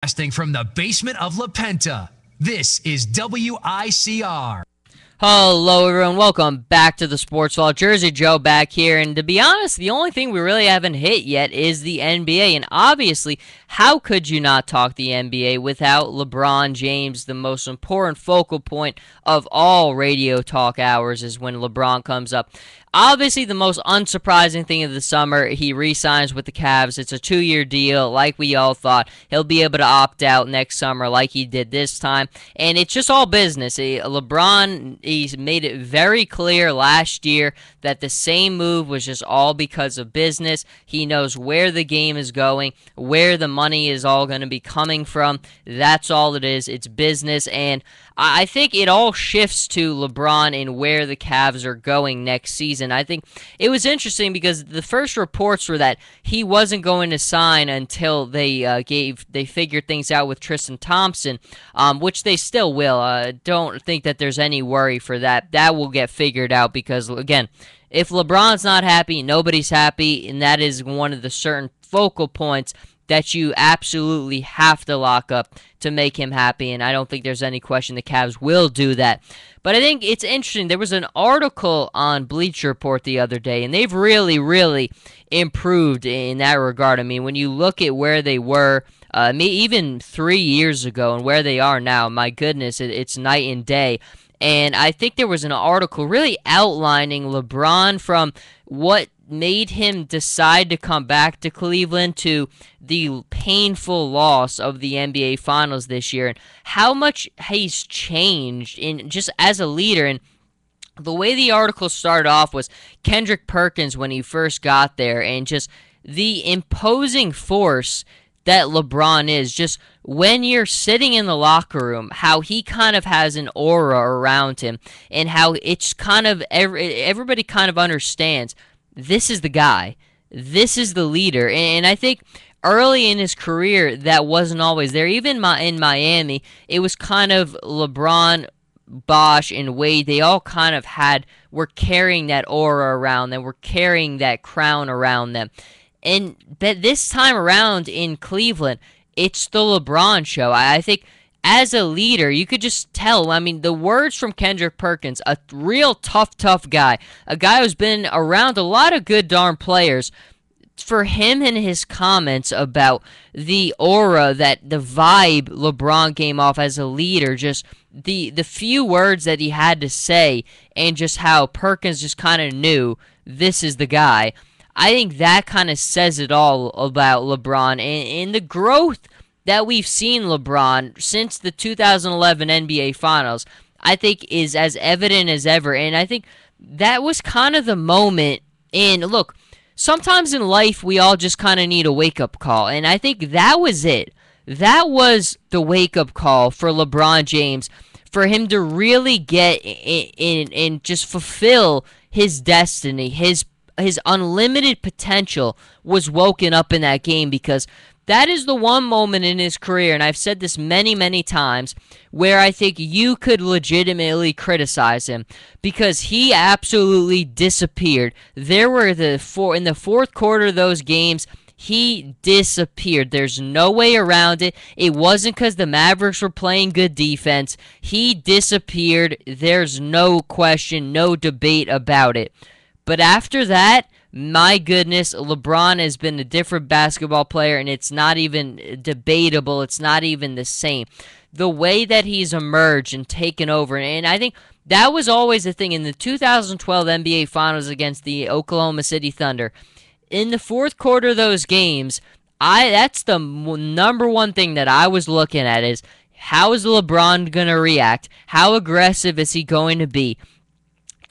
Broadcasting from the basement of La Penta, this is WICR. Hello, everyone. Welcome back to the Sports Hall. Jersey Joe back here. And to be honest, the only thing we really haven't hit yet is the NBA. And obviously, how could you not talk the NBA without LeBron James? The most important focal point of all radio talk hours is when LeBron comes up. Obviously, the most unsurprising thing of the summer, he re-signs with the Cavs. It's a 2-year deal, like we all thought. He'll be able to opt out next summer like he did this time. And it's just all business. LeBron, he's made it very clear last year that the same move was just all because of business. He knows where the game is going, where the money is all going to be coming from. That's all it is. It's business. And I think it all shifts to LeBron and where the Cavs are going next season. I think it was interesting because the first reports were that he wasn't going to sign until they figured things out with Tristan Thompson, which they still will. Don't think that there's any worry for that. That will get figured out because, again, if LeBron's not happy, nobody's happy, and that is one of the certain focal points that you absolutely have to lock up to make him happy, and I don't think there's any question the Cavs will do that. But I think it's interesting. There was an article on Bleacher Report the other day, and they've really improved in that regard. I mean, when you look at where they were even 3 years ago and where they are now, my goodness, it's night and day. And I think there was an article really outlining LeBron from what made him decide to come back to Cleveland to the painful loss of the NBA Finals this year and how much he's changed in just as a leader. And the way the article started off was Kendrick Perkins when he first got there and just the imposing force that LeBron is. Just when you're sitting in the locker room, how he kind of has an aura around him and how it's kind of everybody kind of understands this is the guy. This is the leader. And I think early in his career, that wasn't always there. Even in Miami, it was kind of LeBron, Bosh, and Wade. They all kind of were carrying that aura around them, were carrying that crown around them. But this time around in Cleveland, it's the LeBron show. I think as a leader, you could just tell. I mean, the words from Kendrick Perkins, a real tough guy, a guy who's been around a lot of good darn players. For him and his comments about the aura, that the vibe LeBron came off as a leader, just the few words that he had to say, and just how Perkins just kind of knew this is the guy. I think that kind of says it all about LeBron and the growth that we've seen LeBron since the 2011 NBA Finals, I think is as evident as ever. And I think that was kind of the moment. And look, sometimes in life we all just kind of need a wake-up call. And I think that was it. That was the wake-up call for LeBron James, for him to really get in and just fulfill his destiny. His unlimited potential was woken up in that game, because that is the one moment in his career, and I've said this many times, where I think you could legitimately criticize him, because he absolutely disappeared. There were in the fourth quarter of those games, he disappeared. There's no way around it. It wasn't because the Mavericks were playing good defense. He disappeared. There's no question, no debate about it. But after that, my goodness, LeBron has been a different basketball player, and it's not even debatable. It's not even the same. The way that he's emerged and taken over, and I think that was always the thing in the 2012 NBA Finals against the Oklahoma City Thunder. In the fourth quarter of those games, that's the number one thing that I was looking at is, how is LeBron going to react? How aggressive is he going to be?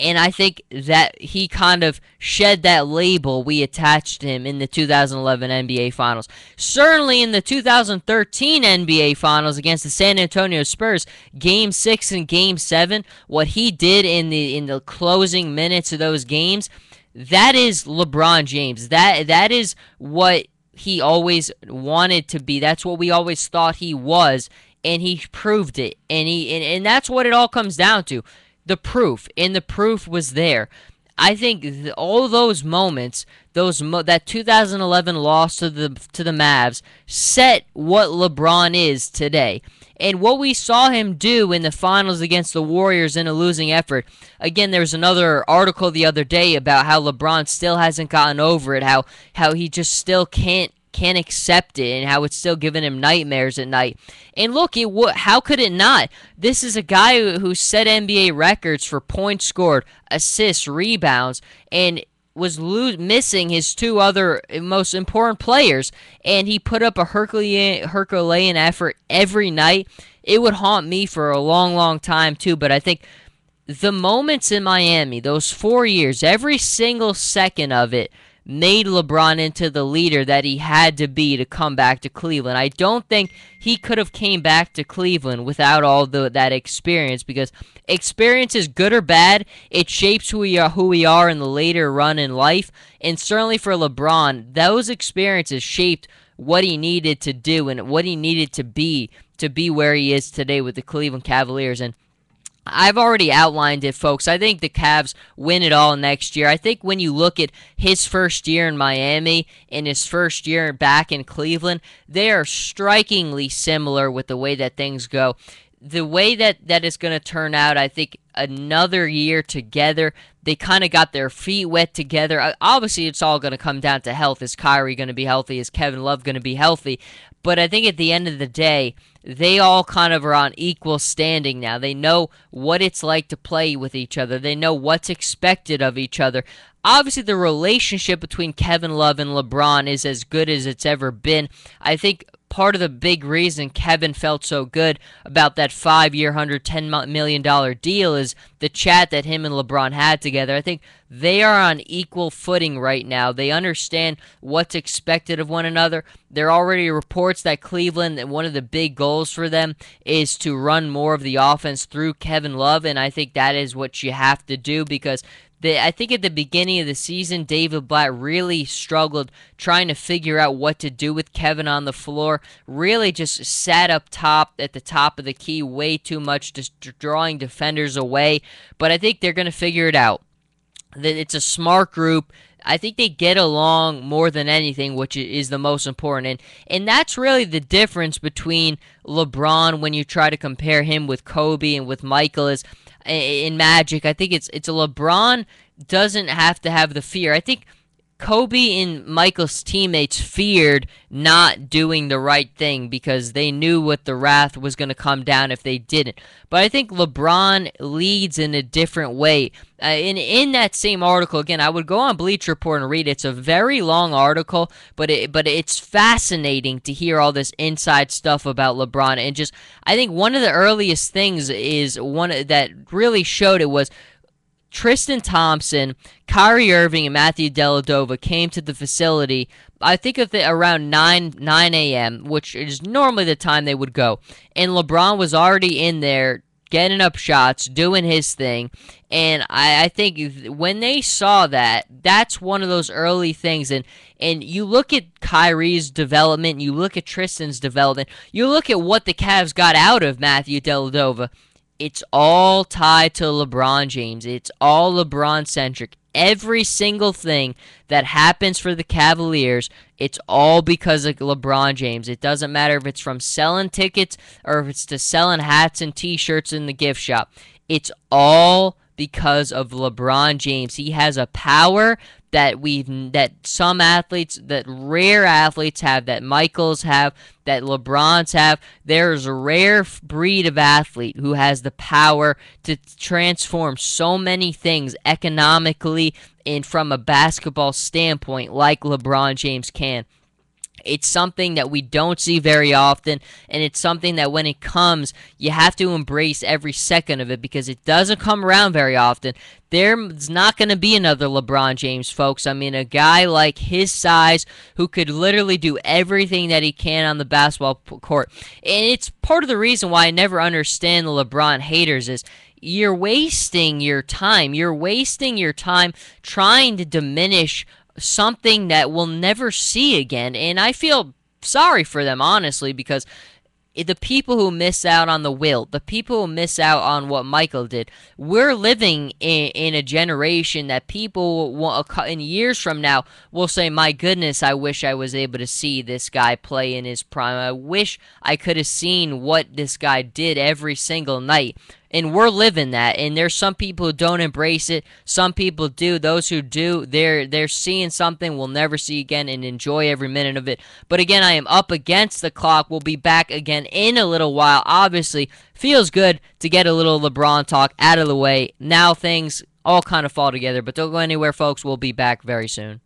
And I think that he kind of shed that label we attached to him in the 2011 NBA Finals. Certainly in the 2013 NBA Finals against the San Antonio Spurs, Game 6 and Game 7, what he did in the closing minutes of those games, that is LeBron James. That is what he always wanted to be. That's what we always thought he was, and he proved it. And that's what it all comes down to. The proof, and the proof was there. I think all those moments, that 2011 loss to the Mavs, set what LeBron is today. And what we saw him do in the finals against the Warriors in a losing effort. Again, there was another article the other day about how LeBron still hasn't gotten over it, how he just still can't accept it, and how it's still giving him nightmares at night. And look, how could it not? This is a guy who set NBA records for points scored, assists, rebounds, and was missing his two other most important players, and he put up a Herculean effort every night. It would haunt me for a long, long time too, but I think the moments in Miami, those 4 years, every single second of it made LeBron into the leader that he had to be to come back to Cleveland. I don't think he could have came back to Cleveland without all that experience, because experience is good or bad. It shapes who we are in the later run in life, and certainly for LeBron, those experiences shaped what he needed to do and what he needed to be where he is today with the Cleveland Cavaliers. And I've already outlined it, folks. I think the Cavs win it all next year. I think when you look at his first year in Miami and his first year back in Cleveland, they are strikingly similar with the way that things go. The way that is going to turn out, I think another year together, they kind of got their feet wet together. Obviously, it's all going to come down to health. Is Kyrie going to be healthy? Is Kevin Love going to be healthy? But I think at the end of the day, they all kind of are on equal standing now. They know what it's like to play with each other. They know what's expected of each other. Obviously, the relationship between Kevin Love and LeBron is as good as it's ever been. I think part of the big reason Kevin felt so good about that 5-year, $110 million deal is the chat that him and LeBron had together. I think they are on equal footing right now. They understand what's expected of one another. There are already reports that Cleveland, one of the big goals for them is to run more of the offense through Kevin Love, and I think that is what you have to do, because I think at the beginning of the season, David Blatt really struggled trying to figure out what to do with Kevin on the floor. Really just sat up top at the top of the key way too much, just drawing defenders away. But I think they're going to figure it out. It's a smart group. I think they get along more than anything, which is the most important. And that's really the difference between LeBron when you try to compare him with Kobe and with Michael is in Magic. I think it's a LeBron doesn't have to have the fear. I think Kobe and Michael's teammates feared not doing the right thing because they knew what the wrath was going to come down if they didn't. But I think LeBron leads in a different way. In that same article, again, I would go on Bleacher Report and read it. It's a very long article, but it's fascinating to hear all this inside stuff about LeBron. And just, I think one of the earliest things is one that really showed it was Tristan Thompson, Kyrie Irving, and Matthew Dellavedova came to the facility, I think around 9 a.m., which is normally the time they would go. And LeBron was already in there getting up shots, doing his thing. And I think when they saw that, that's one of those early things. And you look at Kyrie's development, you look at Tristan's development, you look at what the Cavs got out of Matthew Dellavedova. It's all tied to LeBron James. It's all LeBron-centric. Every single thing that happens for the Cavaliers, it's all because of LeBron James. It doesn't matter if it's from selling tickets or if it's to selling hats and T-shirts in the gift shop. It's all because of LeBron James. He has a power that some athletes, that rare athletes have, that Michaels have, that LeBrons have. There's a rare breed of athlete who has the power to transform so many things economically and from a basketball standpoint like LeBron James can. It's something that we don't see very often, and it's something that when it comes, you have to embrace every second of it because it doesn't come around very often. There's not going to be another LeBron James, folks. I mean, a guy like his size who could literally do everything that he can on the basketball court. And it's part of the reason why I never understand the LeBron haters is you're wasting your time. You're wasting your time trying to diminish something that we'll never see again. And I feel sorry for them, honestly, because the people who miss out on the Wilt, the people who miss out on what Michael did, we're living in a generation that people in years from now will say, my goodness, I wish I was able to see this guy play in his prime. I wish I could have seen what this guy did every single night. And we're living that, and there's some people who don't embrace it. Some people do. Those who do, they're seeing something we'll never see again and enjoy every minute of it. But again, I am up against the clock. We'll be back again in a little while. Obviously, feels good to get a little LeBron talk out of the way. Now things all kind of fall together, but don't go anywhere, folks. We'll be back very soon.